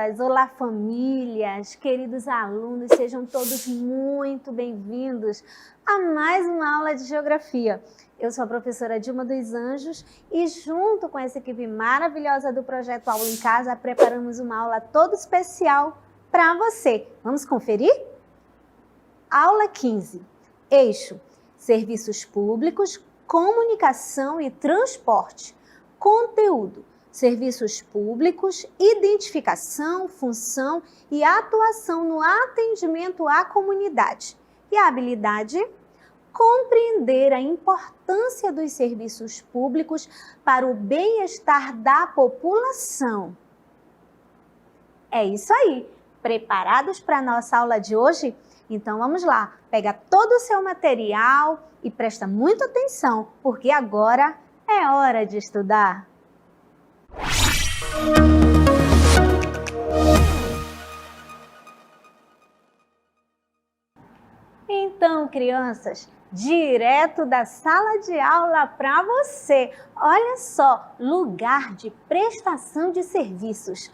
crianças! Olá, famílias! Queridos alunos, sejam todos muito bem-vindos a mais uma aula de Geografia. Eu sou a professora Dilma dos Anjos e junto com essa equipe maravilhosa do Projeto Aula em Casa, preparamos uma aula toda especial para você. Vamos conferir? Aula 15. Eixo: Serviços Públicos, Comunicação e Transporte. Conteúdo: serviços públicos, identificação, função e atuação no atendimento à comunidade. E a habilidade: compreender a importância dos serviços públicos para o bem-estar da população. É isso aí! Preparados para a nossa aula de hoje? Então vamos lá, pega todo o seu material e presta muita atenção, porque agora é hora de estudar. Então, crianças, direto da sala de aula para você. Olha só, lugar de prestação de serviços.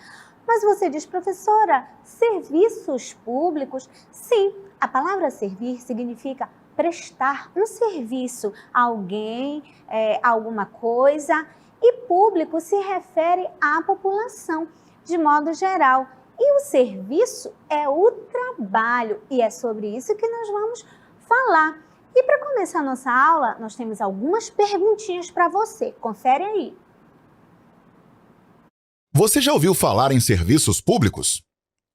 Mas você diz, professora, serviços públicos? Sim, a palavra servir significa prestar um serviço a alguém, alguma coisa, e público se refere à população, de modo geral. E o serviço é o trabalho, e é sobre isso que nós vamos falar. E para começar a nossa aula, nós temos algumas perguntinhas para você. Confere aí. Você já ouviu falar em serviços públicos?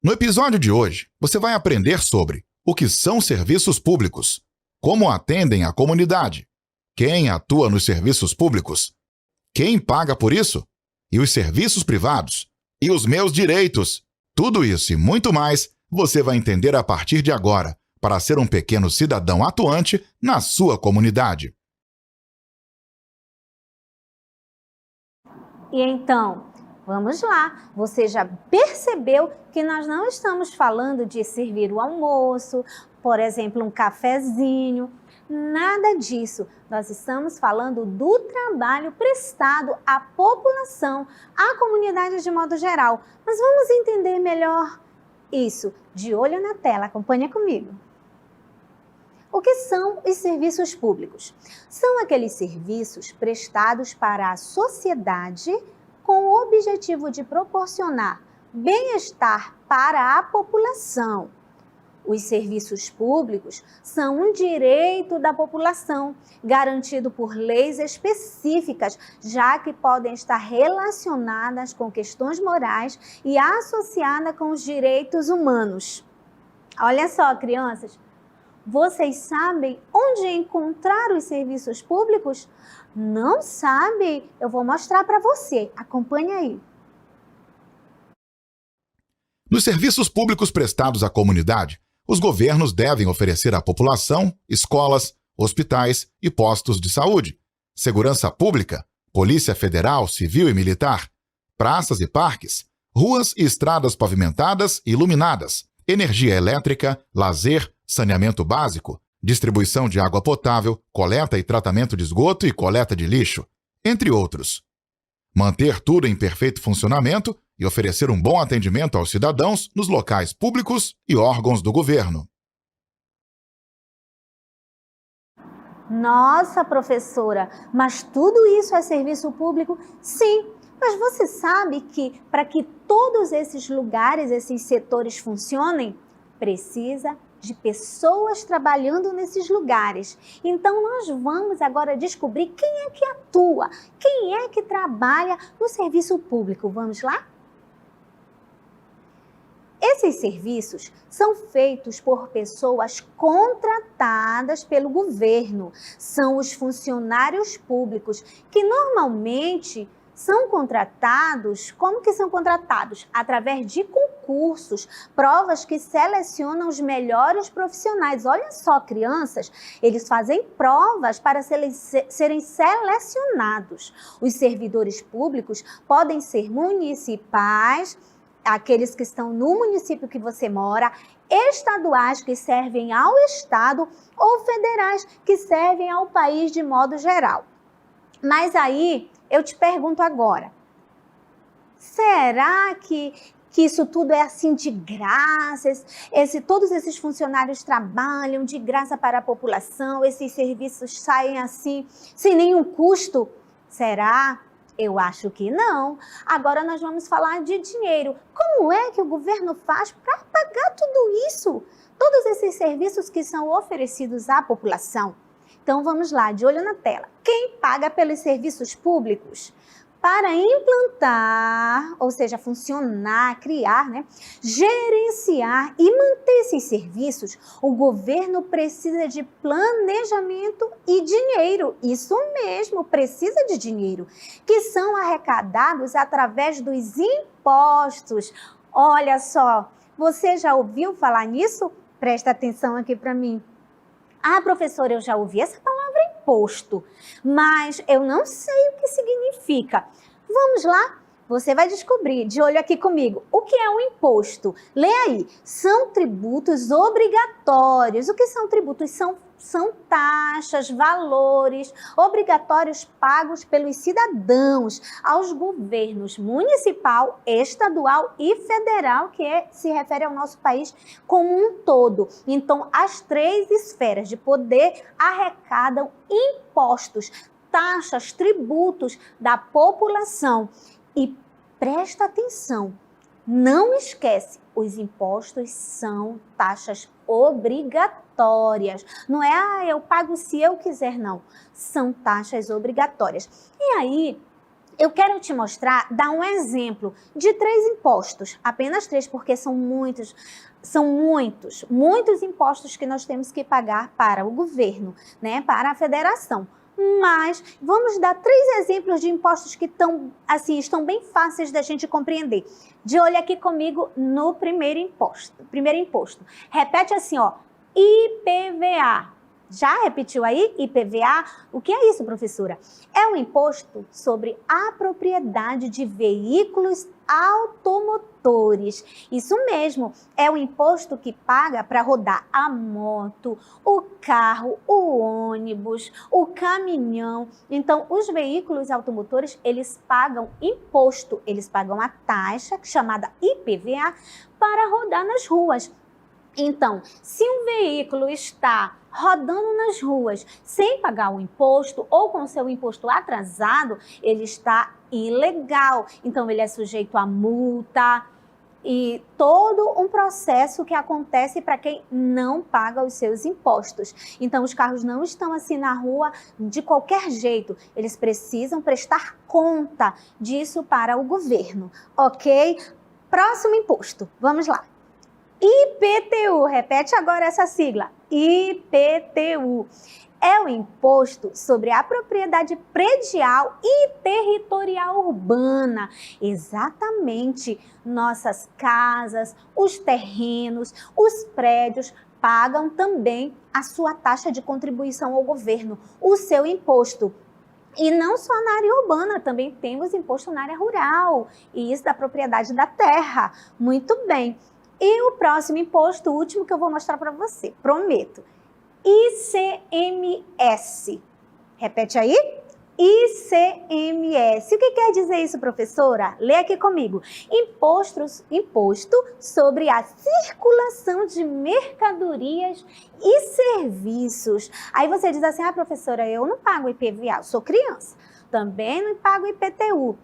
No episódio de hoje, você vai aprender sobre o que são serviços públicos, como atendem a comunidade, quem atua nos serviços públicos, quem paga por isso, e os serviços privados, e os meus direitos. Tudo isso e muito mais você vai entender a partir de agora, para ser um pequeno cidadão atuante na sua comunidade. E então, vamos lá. Você já percebeu que nós não estamos falando de servir o almoço, por exemplo, um cafezinho, nada disso. Nós estamos falando do trabalho prestado à população, à comunidade de modo geral. Mas vamos entender melhor isso de olho na tela. Acompanha comigo. O que são os serviços públicos? São aqueles serviços prestados para a sociedade com o objetivo de proporcionar bem-estar para a população. Os serviços públicos são um direito da população, garantido por leis específicas, já que podem estar relacionadas com questões morais e associadas com os direitos humanos. Olha só, crianças, vocês sabem onde encontrar os serviços públicos? Não sabe? Eu vou mostrar para você. Acompanhe aí. Nos serviços públicos prestados à comunidade, os governos devem oferecer à população escolas, hospitais e postos de saúde, segurança pública, polícia federal, civil e militar, praças e parques, ruas e estradas pavimentadas e iluminadas, energia elétrica, lazer, saneamento básico, distribuição de água potável, coleta e tratamento de esgoto e coleta de lixo, entre outros. Manter tudo em perfeito funcionamento e oferecer um bom atendimento aos cidadãos nos locais públicos e órgãos do governo. Nossa, professora, mas tudo isso é serviço público? Sim, mas você sabe que para que todos esses lugares, esses setores funcionem, precisa de pessoas trabalhando nesses lugares. Então, nós vamos agora descobrir quem é que atua, quem é que trabalha no serviço público. Vamos lá? Esses serviços são feitos por pessoas contratadas pelo governo. São os funcionários públicos que normalmente são contratados. Como que são contratados? Através de concursos, provas que selecionam os melhores profissionais. Olha só, crianças, eles fazem provas para serem selecionados. Os servidores públicos podem ser municipais, aqueles que estão no município que você mora, estaduais que servem ao estado ou federais que servem ao país de modo geral. Mas aí eu te pergunto agora, será que que isso tudo é assim de graça, todos esses funcionários trabalham de graça para a população, esses serviços saem assim, sem nenhum custo? Será? Eu acho que não. Agora nós vamos falar de dinheiro. Como é que o governo faz para pagar tudo isso? Todos esses serviços que são oferecidos à população? Então vamos lá, de olho na tela. Quem paga pelos serviços públicos? Para implantar, ou seja, funcionar, criar, gerenciar e manter esses serviços, o governo precisa de planejamento e dinheiro. Isso mesmo, precisa de dinheiro, que são arrecadados através dos impostos. Olha só, você já ouviu falar nisso? Presta atenção aqui para mim. Ah, professora, eu já ouvi essa palavra imposto, mas eu não sei o que significa. Vamos lá? Você vai descobrir, de olho aqui comigo, o que é um imposto. Lê aí, são tributos obrigatórios. O que são tributos? São taxas, valores obrigatórios pagos pelos cidadãos aos governos municipal, estadual e federal, que se refere ao nosso país como um todo. Então, as três esferas de poder arrecadam impostos, taxas, tributos da população. E presta atenção, não esquece, os impostos são taxas obrigatórias. Não é, eu pago se eu quiser, não. São taxas obrigatórias. E aí, eu quero te mostrar, dar um exemplo de 3 impostos. Apenas 3, porque são muitos impostos que nós temos que pagar para o governo, para a federação. Mas vamos dar 3 exemplos de impostos que estão bem fáceis da gente compreender. De olho aqui comigo no primeiro imposto. Repete assim, ó, IPVA. Já repetiu aí? IPVA? O que é isso, professora? É um imposto sobre a propriedade de veículos automotores. Isso mesmo, é o imposto que paga para rodar a moto, o carro, o ônibus, o caminhão. Então, os veículos automotores, eles pagam imposto, eles pagam a taxa, chamada IPVA, para rodar nas ruas. Então, se um veículo está rodando nas ruas sem pagar o imposto ou com seu imposto atrasado, ele está ilegal. Então, ele é sujeito a multa e todo um processo que acontece para quem não paga os seus impostos. Então, os carros não estão assim na rua de qualquer jeito. Eles precisam prestar conta disso para o governo, ok? Próximo imposto, vamos lá. IPTU, repete agora essa sigla, IPTU. É o imposto sobre a propriedade predial e territorial urbana. Exatamente, nossas casas, os terrenos, os prédios pagam também a sua taxa de contribuição ao governo, o seu imposto. E não só na área urbana, também temos imposto na área rural, e isso da propriedade da terra. Muito bem. E o próximo imposto, o último que eu vou mostrar para você, prometo. ICMS. Repete aí. ICMS. O que quer dizer isso, professora? Lê aqui comigo. Imposto sobre a circulação de mercadorias e serviços. Aí você diz assim, professora, eu não pago IPVA, eu sou criança. Também não pago IPTU.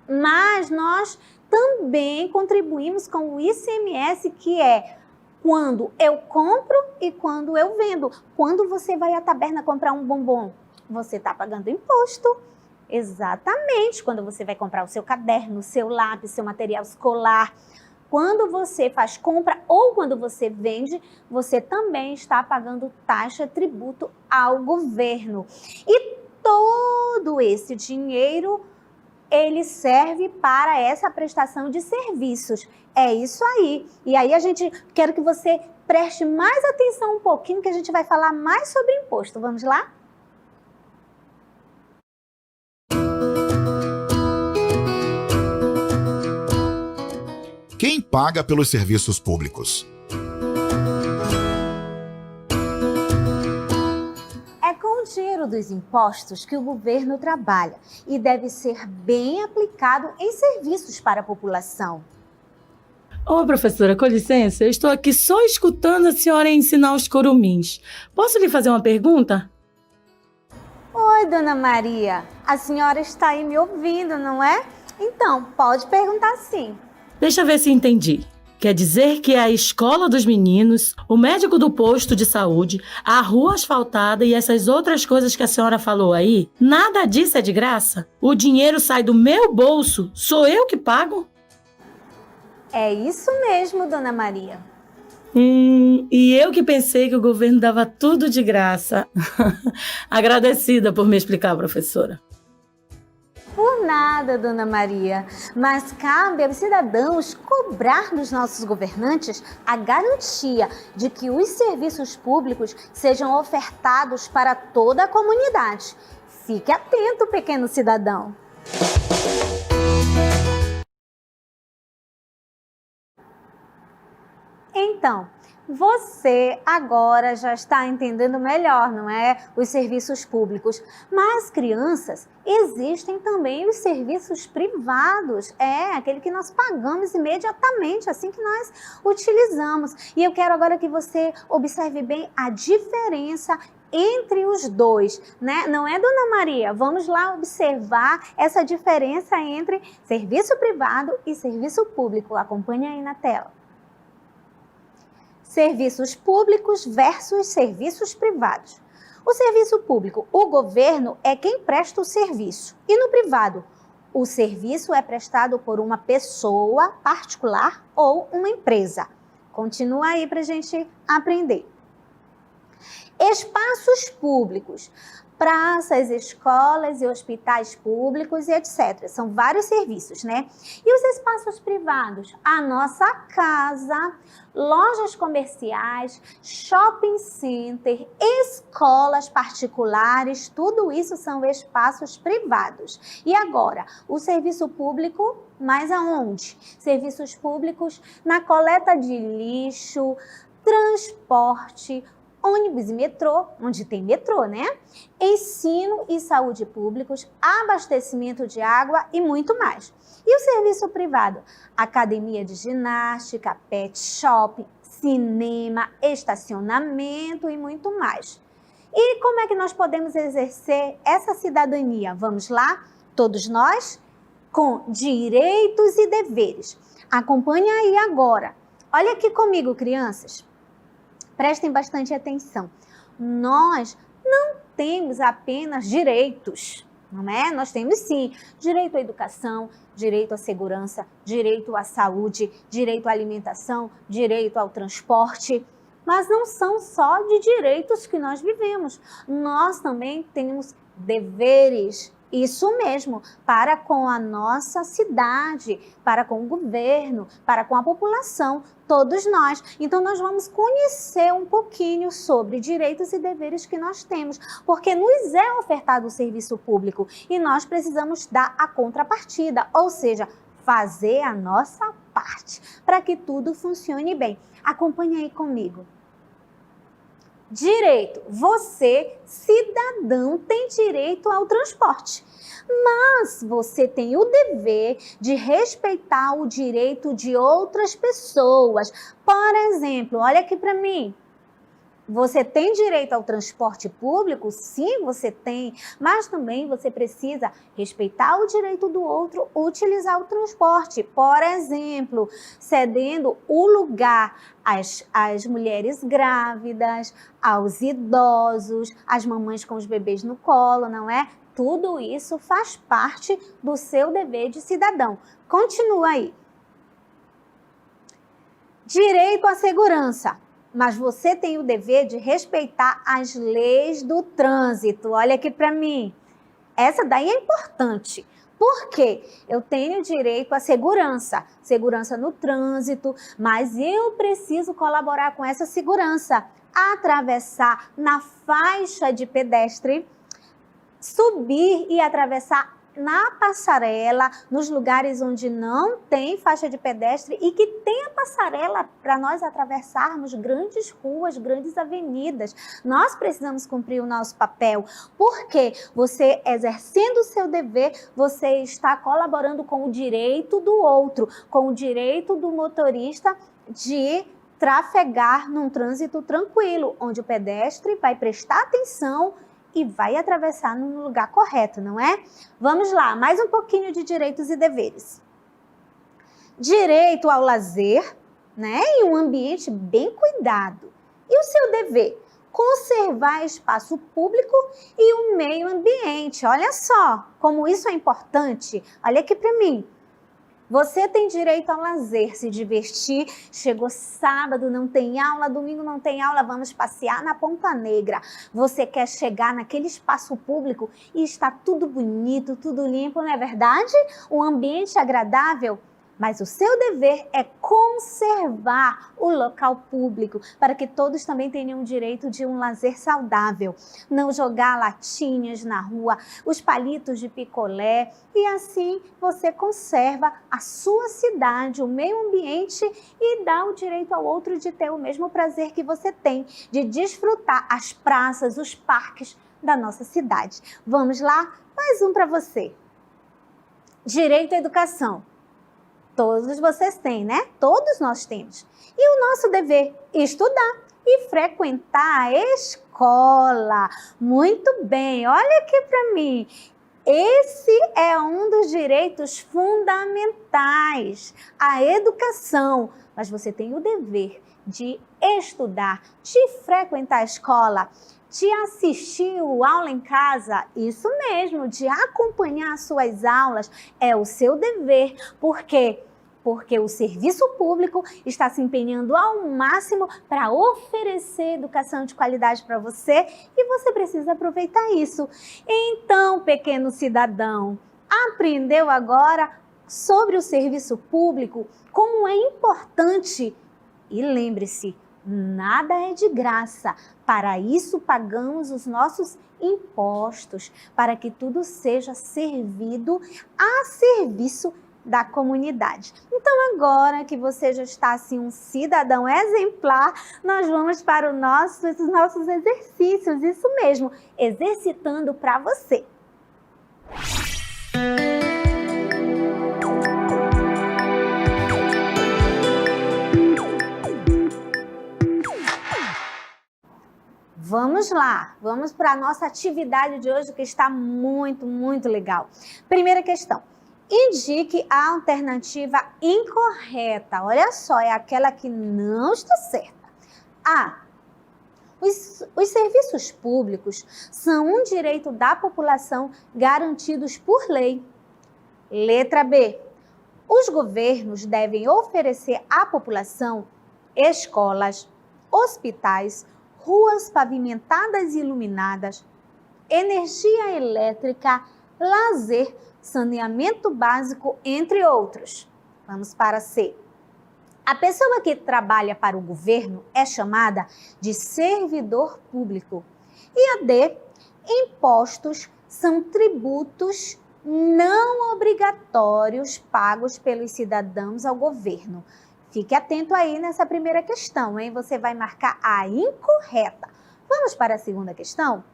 Mas nós também contribuímos com o ICMS, que é quando eu compro e quando eu vendo. Quando você vai à taberna comprar um bombom, você está pagando imposto. Exatamente. Quando você vai comprar o seu caderno, o seu lápis, seu material escolar. Quando você faz compra ou quando você vende, você também está pagando taxa, tributo ao governo. E todo esse dinheiro ele serve para essa prestação de serviços. É isso aí. E aí quero que você preste mais atenção um pouquinho, que a gente vai falar mais sobre imposto. Vamos lá? Quem paga pelos serviços públicos? O dinheiro dos impostos que o governo trabalha e deve ser bem aplicado em serviços para a população. Ô, professora, com licença, eu estou aqui só escutando a senhora ensinar os curumins. Posso lhe fazer uma pergunta? Oi, Dona Maria. A senhora está aí me ouvindo, não é? Então, pode perguntar sim. Deixa eu ver se entendi. Quer dizer que a escola dos meninos, o médico do posto de saúde, a rua asfaltada e essas outras coisas que a senhora falou aí, nada disso é de graça? O dinheiro sai do meu bolso? Sou eu que pago? É isso mesmo, Dona Maria. E eu que pensei que o governo dava tudo de graça. Agradecida por me explicar, professora. Por nada, Dona Maria, mas cabe aos cidadãos cobrar dos nossos governantes a garantia de que os serviços públicos sejam ofertados para toda a comunidade. Fique atento, pequeno cidadão. Então, você agora já está entendendo melhor, não é? Os serviços públicos. Mas, crianças, existem também os serviços privados. Aquele que nós pagamos imediatamente, assim que nós utilizamos. E eu quero agora que você observe bem a diferença entre os dois, né? Não é, Dona Maria? Vamos lá observar essa diferença entre serviço privado e serviço público. Acompanhe aí na tela. Serviços públicos versus serviços privados. O serviço público, o governo é quem presta o serviço. E no privado, o serviço é prestado por uma pessoa particular ou uma empresa. Continua aí para a gente aprender. Espaços públicos. Praças, escolas e hospitais públicos e etc. São vários serviços, né? E os espaços privados? A nossa casa, lojas comerciais, shopping center, escolas particulares, tudo isso são espaços privados. E agora, o serviço público, mas aonde? Serviços públicos na coleta de lixo, transporte, ônibus e metrô, onde tem metrô, né? Ensino e saúde públicos, abastecimento de água e muito mais. E o serviço privado? Academia de ginástica, pet shop, cinema, estacionamento e muito mais. E como é que nós podemos exercer essa cidadania? Vamos lá? Todos nós? Com direitos e deveres. Acompanhe aí agora. Olha aqui comigo, crianças. Prestem bastante atenção. Nós não temos apenas direitos, não é? Nós temos sim direito à educação, direito à segurança, direito à saúde, direito à alimentação, direito ao transporte. Mas não são só de direitos que nós vivemos. Nós também temos deveres. Isso mesmo, para com a nossa cidade, para com o governo, para com a população, todos nós. Então, nós vamos conhecer um pouquinho sobre direitos e deveres que nós temos, porque nos é ofertado o serviço público e nós precisamos dar a contrapartida, ou seja, fazer a nossa parte para que tudo funcione bem. Acompanhe aí comigo. Direito. Você, cidadão, tem direito ao transporte. Mas você tem o dever de respeitar o direito de outras pessoas. Por exemplo, olha aqui para mim. Você tem direito ao transporte público? Sim, você tem, mas também você precisa respeitar o direito do outro, utilizar o transporte. Por exemplo, cedendo o lugar às mulheres grávidas, aos idosos, às mamães com os bebês no colo, não é? Tudo isso faz parte do seu dever de cidadão. Continua aí. Direito à segurança. Mas você tem o dever de respeitar as leis do trânsito. Olha aqui para mim. Essa daí é importante. Por quê? Eu tenho direito à segurança no trânsito, mas eu preciso colaborar com essa segurança. Atravessar na faixa de pedestre, subir e atravessar na passarela, nos lugares onde não tem faixa de pedestre e que tem a passarela para nós atravessarmos grandes ruas, grandes avenidas. Nós precisamos cumprir o nosso papel, porque você, exercendo o seu dever, você está colaborando com o direito do outro, com o direito do motorista de trafegar num trânsito tranquilo, onde o pedestre vai prestar atenção e vai atravessar no lugar correto, não é? Vamos lá, mais um pouquinho de direitos e deveres. Direito ao lazer, né? E um ambiente bem cuidado. E o seu dever? Conservar espaço público e o meio ambiente. Olha só como isso é importante. Olha aqui para mim. Você tem direito ao lazer, se divertir. Chegou sábado, não tem aula, domingo não tem aula, vamos passear na Ponta Negra. Você quer chegar naquele espaço público e está tudo bonito, tudo limpo, não é verdade? Um ambiente agradável. Mas o seu dever é conservar o local público para que todos também tenham o direito de um lazer saudável. Não jogar latinhas na rua, os palitos de picolé, e assim você conserva a sua cidade, o meio ambiente, e dá o direito ao outro de ter o mesmo prazer que você tem, de desfrutar as praças, os parques da nossa cidade. Vamos lá? Mais um para você. Direito à educação. Todos vocês têm, né? Todos nós temos. E o nosso dever? Estudar e frequentar a escola. Muito bem, olha aqui para mim. Esse é um dos direitos fundamentais, a educação. Mas você tem o dever de estudar, de frequentar a escola, de assistir o aula em casa, isso mesmo, de acompanhar as suas aulas, é o seu dever. Por quê? Porque o serviço público está se empenhando ao máximo para oferecer educação de qualidade para você e você precisa aproveitar isso. Então, pequeno cidadão, aprendeu agora sobre o serviço público, como é importante? E lembre-se, nada é de graça. Para isso pagamos os nossos impostos, para que tudo seja servido a serviço da comunidade. Então agora que você já está assim um cidadão exemplar, nós vamos para os nossos exercícios, isso mesmo, exercitando para você. Vamos lá, vamos para a nossa atividade de hoje que está muito, muito legal. Primeira questão, indique a alternativa incorreta. Olha só, é aquela que não está certa. A. Os serviços públicos são um direito da população garantidos por lei. Letra B. Os governos devem oferecer à população escolas, hospitais, ruas pavimentadas e iluminadas, energia elétrica, lazer, saneamento básico, entre outros. Vamos para C. A pessoa que trabalha para o governo é chamada de servidor público. E a D. Impostos são tributos não obrigatórios pagos pelos cidadãos ao governo. Fique atento aí nessa primeira questão, hein? Você vai marcar a incorreta. Vamos para a segunda questão?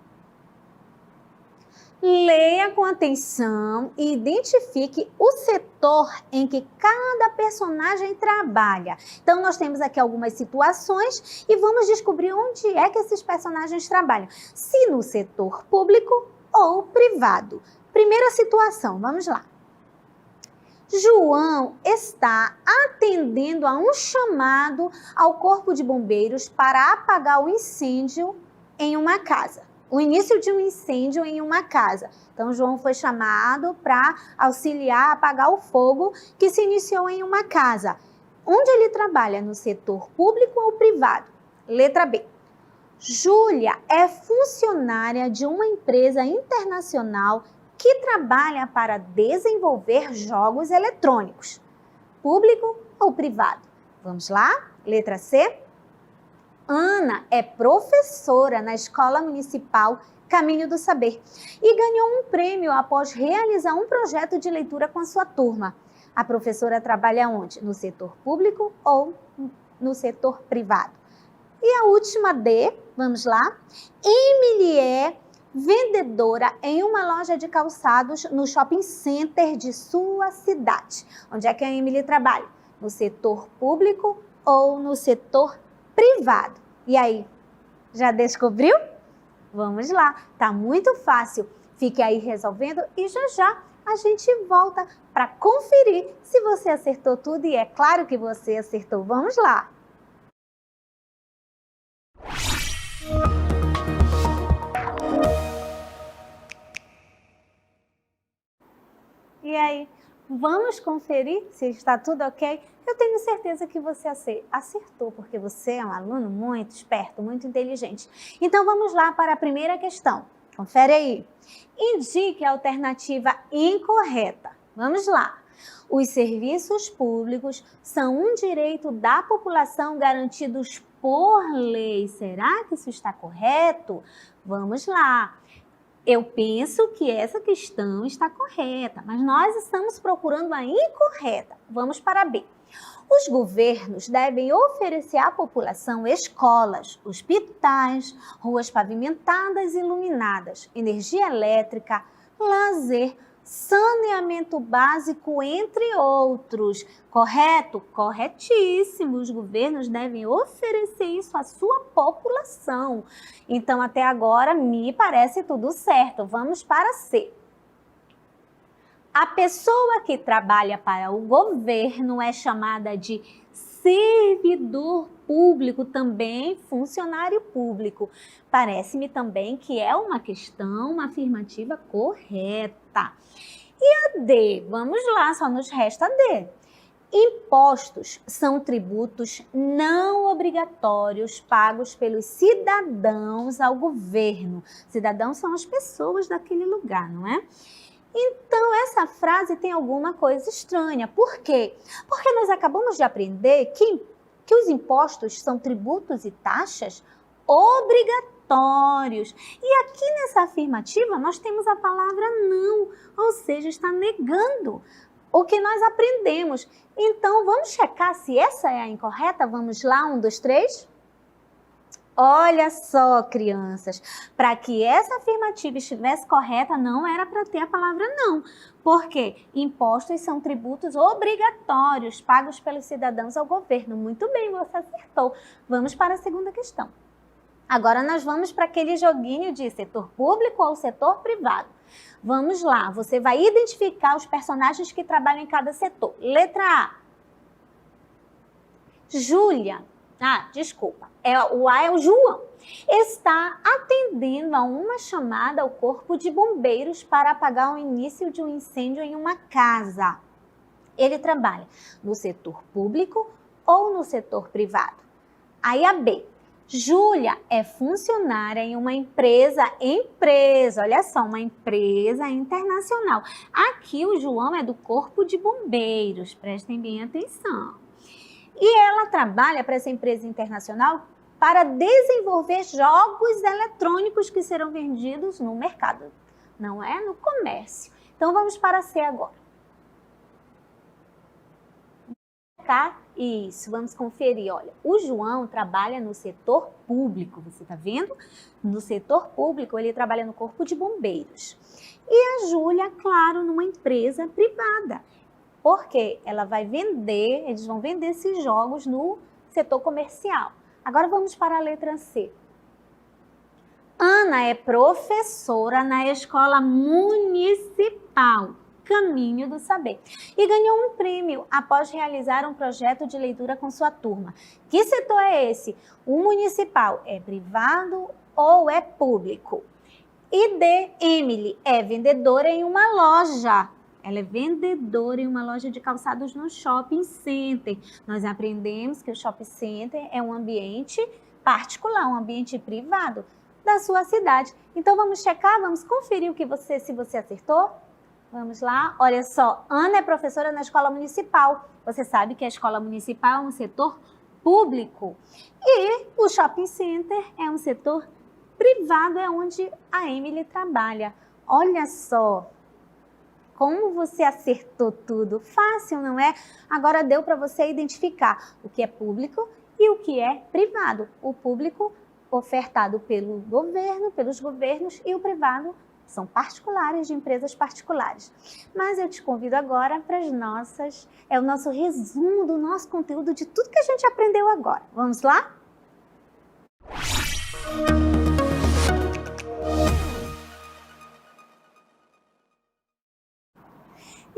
Leia com atenção e identifique o setor em que cada personagem trabalha. Então, nós temos aqui algumas situações e vamos descobrir onde é que esses personagens trabalham. Se no setor público ou privado. Primeira situação, vamos lá. João está atendendo a um chamado ao Corpo de Bombeiros para apagar o incêndio em uma casa. O início de um incêndio em uma casa. Então, João foi chamado para auxiliar a apagar o fogo que se iniciou em uma casa. Onde ele trabalha? No setor público ou privado? Letra B. Júlia é funcionária de uma empresa internacional que trabalha para desenvolver jogos eletrônicos. Público ou privado? Vamos lá? Letra C. Ana é professora na Escola Municipal Caminho do Saber, e ganhou um prêmio após realizar um projeto de leitura com a sua turma. A professora trabalha onde? No setor público ou no setor privado? E a última D, vamos lá. Emily é vendedora em uma loja de calçados no shopping center de sua cidade. Onde é que a Emily trabalha? No setor público ou no setor privado? E aí, já descobriu? Vamos lá, tá muito fácil. Fique aí resolvendo e já a gente volta para conferir se você acertou tudo, e é claro que você acertou. Vamos lá! E aí, vamos conferir se está tudo ok? Eu tenho certeza que você acertou, porque você é um aluno muito esperto, muito inteligente. Então vamos lá para a primeira questão. Confere aí. Indique a alternativa incorreta. Vamos lá. Os serviços públicos são um direito da população garantidos por lei. Será que isso está correto? Vamos lá. Eu penso que essa questão está correta, mas nós estamos procurando a incorreta. Vamos para B. Os governos devem oferecer à população escolas, hospitais, ruas pavimentadas e iluminadas, energia elétrica, lazer, saneamento básico, entre outros. Correto? Corretíssimo. Os governos devem oferecer isso à sua população. Então, até agora, me parece tudo certo. Vamos para C. A pessoa que trabalha para o governo é chamada de servidor público, também funcionário público. Parece-me também que é uma questão, uma afirmativa correta. E a D? Vamos lá, só nos resta a D. Impostos são tributos não obrigatórios pagos pelos cidadãos ao governo. Cidadãos são as pessoas daquele lugar, não é? Então, essa frase tem alguma coisa estranha. Por quê? Porque nós acabamos de aprender que os impostos são tributos e taxas obrigatórios. E aqui nessa afirmativa nós temos a palavra não, ou seja, está negando o que nós aprendemos. Então, vamos checar se essa é a incorreta? Vamos lá, 1, 2, 3... Olha só, crianças, para que essa afirmativa estivesse correta, não era para ter a palavra não. Porque impostos são tributos obrigatórios pagos pelos cidadãos ao governo. Muito bem, você acertou. Vamos para a segunda questão. Agora nós vamos para aquele joguinho de setor público ou setor privado. Vamos lá, você vai identificar os personagens que trabalham em cada setor. Letra A. Júlia. Desculpa. O A é o João. Está atendendo a uma chamada ao corpo de bombeiros para apagar o início de um incêndio em uma casa. Ele trabalha no setor público ou no setor privado? Aí a B. Júlia é funcionária em uma empresa, olha só, uma empresa internacional. Aqui o João é do corpo de bombeiros, prestem bem atenção. E ela trabalha para essa empresa internacional para desenvolver jogos eletrônicos que serão vendidos no mercado, não é? No comércio. Então vamos para C agora. Isso, vamos conferir. Olha, o João trabalha no setor público, você está vendo? No setor público, ele trabalha no corpo de bombeiros. E a Júlia, claro, numa empresa privada. Porque ela vai vender, eles vão vender esses jogos no setor comercial. Agora vamos para a letra C. Ana é professora na escola municipal, Caminho do Saber, e ganhou um prêmio após realizar um projeto de leitura com sua turma. Que setor é esse? O municipal é privado ou é público? E D, Emily é vendedora em uma loja. Ela é vendedora em uma loja de calçados no shopping center. Nós aprendemos que o shopping center é um ambiente particular, um ambiente privado da sua cidade. Então vamos checar, vamos conferir se você acertou? Vamos lá, olha só, Ana é professora na escola municipal. Você sabe que a escola municipal é um setor público e o shopping center é um setor privado é onde a Emily trabalha. Olha só como você acertou tudo. Fácil, não é? Agora deu para você identificar o que é público e o que é privado. O público ofertado pelo governo, pelos governos, e o privado são particulares, de empresas particulares. Mas eu te convido agora para o nosso resumo do nosso conteúdo, de tudo que a gente aprendeu agora. Vamos lá?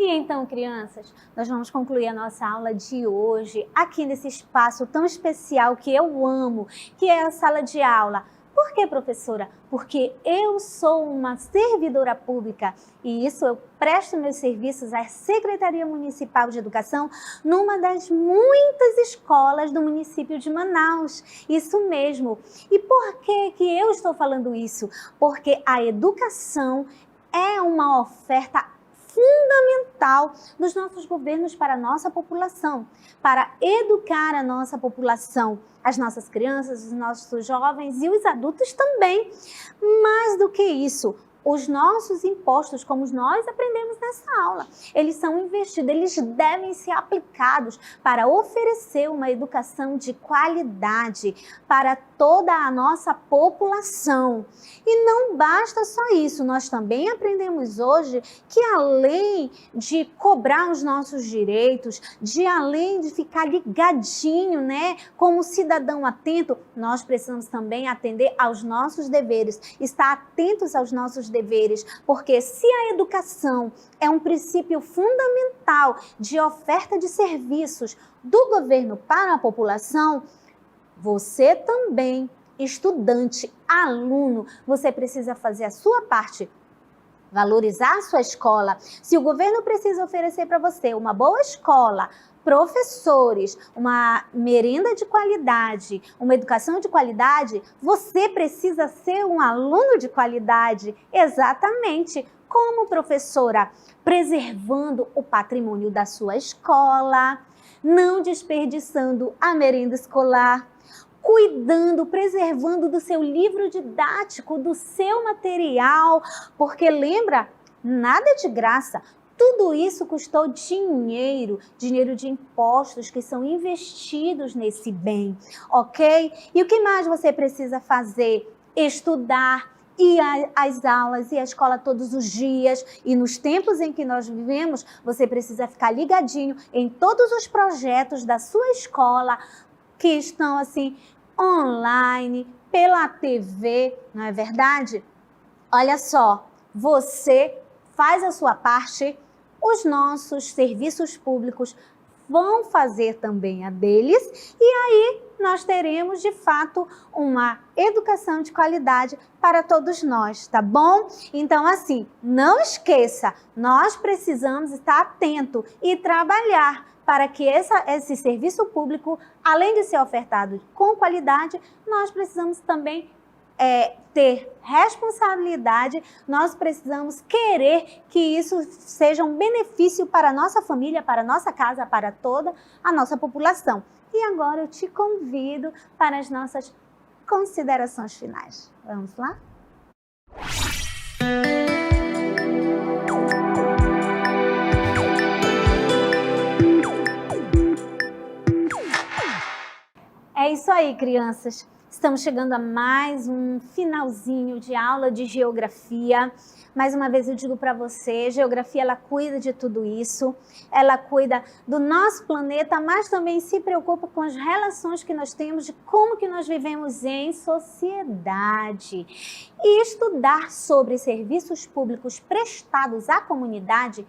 E então, crianças, nós vamos concluir a nossa aula de hoje aqui nesse espaço tão especial que eu amo, que é a sala de aula. Por quê, professora? Porque eu sou uma servidora pública e isso eu presto meus serviços à Secretaria Municipal de Educação numa das muitas escolas do município de Manaus. Isso mesmo. E por que eu estou falando isso? Porque a educação é uma oferta fundamental dos nossos governos para a nossa população, para educar a nossa população, as nossas crianças, os nossos jovens e os adultos também. Mais do que isso, os nossos impostos, como nós aprendemos nessa aula, eles são investidos, eles devem ser aplicados para oferecer uma educação de qualidade para toda a nossa população. E não basta só isso, nós também aprendemos hoje que além de cobrar os nossos direitos, além de ficar ligadinho, né, como cidadão atento, nós precisamos também atender aos nossos deveres, estar atentos aos nossos deveres, porque se a educação é um princípio fundamental de oferta de serviços do governo para a população, você também, estudante, aluno, você precisa fazer a sua parte, valorizar a sua escola. Se o governo precisa oferecer para você uma boa escola, professores, uma merenda de qualidade, uma educação de qualidade, você precisa ser um aluno de qualidade. Exatamente. Como professora, preservando o patrimônio da sua escola, não desperdiçando a merenda escolar, cuidando, preservando do seu livro didático, do seu material, porque lembra, nada é de graça. Tudo isso custou dinheiro de impostos que são investidos nesse bem, ok? E o que mais você precisa fazer? Estudar, ir às aulas e à escola todos os dias. E nos tempos em que nós vivemos, você precisa ficar ligadinho em todos os projetos da sua escola que estão assim online, pela TV, não é verdade? Olha só, você faz a sua parte, os nossos serviços públicos vão fazer também a deles e aí nós teremos de fato uma educação de qualidade para todos nós, tá bom? Então assim, não esqueça, nós precisamos estar atento e trabalhar para que esse serviço público, além de ser ofertado com qualidade, nós precisamos também ter responsabilidade, nós precisamos querer que isso seja um benefício para a nossa família, para a nossa casa, para toda a nossa população. E agora eu te convido para as nossas considerações finais. Vamos lá? É isso aí, crianças. Estamos chegando a mais um finalzinho de aula de geografia. Mais uma vez eu digo para você, geografia ela cuida de tudo isso, ela cuida do nosso planeta, mas também se preocupa com as relações que nós temos, de como que nós vivemos em sociedade. E estudar sobre serviços públicos prestados à comunidade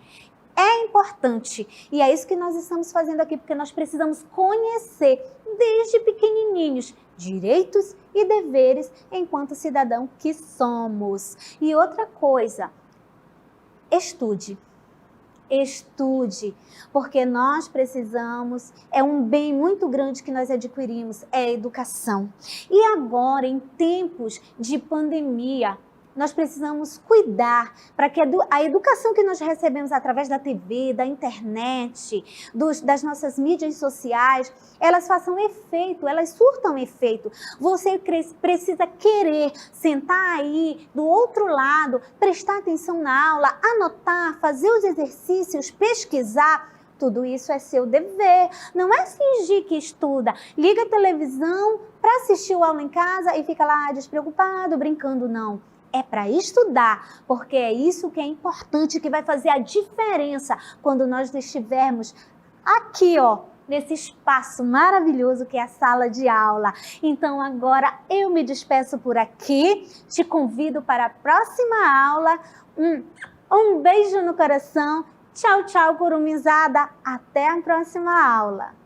é importante e é isso que nós estamos fazendo aqui, porque nós precisamos conhecer desde pequenininhos direitos e deveres enquanto cidadão que somos. E outra coisa, estude, porque nós precisamos, é um bem muito grande que nós adquirimos, é a educação. E agora, em tempos de pandemia, nós precisamos cuidar para que a educação que nós recebemos através da TV, da internet, das nossas mídias sociais, elas façam efeito, elas surtam efeito. Você precisa querer sentar aí do outro lado, prestar atenção na aula, anotar, fazer os exercícios, pesquisar. Tudo isso é seu dever, não é fingir que estuda. Liga a televisão para assistir a aula em casa e fica lá despreocupado, brincando, não. É para estudar, porque é isso que é importante, que vai fazer a diferença quando nós estivermos aqui, ó, nesse espaço maravilhoso que é a sala de aula. Então agora eu me despeço por aqui, te convido para a próxima aula. Um beijo no coração. Tchau, tchau, curumizada. Até a próxima aula.